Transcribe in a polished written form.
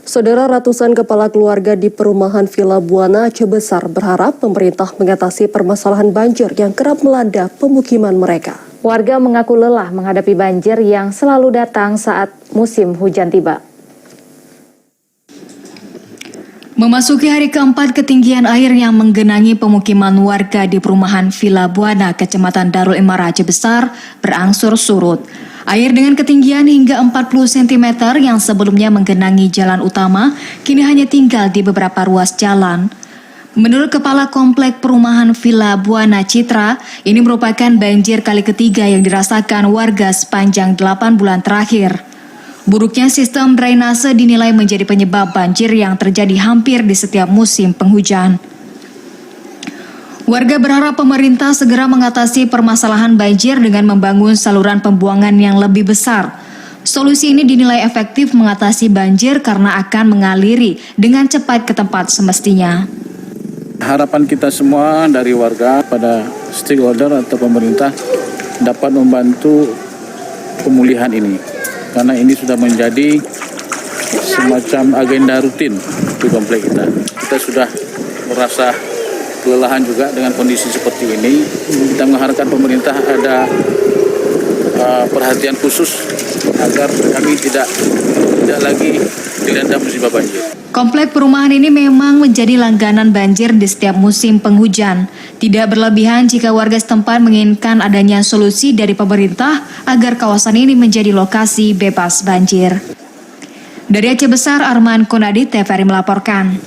Saudara, ratusan kepala keluarga di perumahan Villa Buana Aceh Besar berharap pemerintah mengatasi permasalahan banjir yang kerap melanda pemukiman mereka. Warga mengaku lelah menghadapi banjir yang selalu datang saat musim hujan tiba. Memasuki hari keempat, ketinggian air yang menggenangi pemukiman warga di perumahan Villa Buana, Kecamatan Darul Imara Aceh Besar, berangsur surut. Air dengan ketinggian hingga 40 cm yang sebelumnya menggenangi jalan utama, kini hanya tinggal di beberapa ruas jalan. Menurut Kepala Komplek Perumahan Villa Buana Citra, ini merupakan banjir kali ketiga yang dirasakan warga sepanjang 8 bulan terakhir. Buruknya sistem drainase dinilai menjadi penyebab banjir yang terjadi hampir di setiap musim penghujan. Warga berharap pemerintah segera mengatasi permasalahan banjir dengan membangun saluran pembuangan yang lebih besar. Solusi ini dinilai efektif mengatasi banjir karena akan mengaliri dengan cepat ke tempat semestinya. Harapan kita semua dari warga pada stakeholder atau pemerintah dapat membantu pemulihan ini. Karena ini sudah menjadi semacam agenda rutin di komplek kita. Kita sudah merasa kelelahan juga dengan kondisi seperti ini. Kita mengharapkan pemerintah ada perhatian khusus agar kami tidak lagi dilanda musibah banjir. Komplek perumahan ini memang menjadi langganan banjir di setiap musim penghujan. Tidak berlebihan jika warga setempat menginginkan adanya solusi dari pemerintah agar kawasan ini menjadi lokasi bebas banjir. Dari Aceh Besar, Arman Konadi, TVRI melaporkan.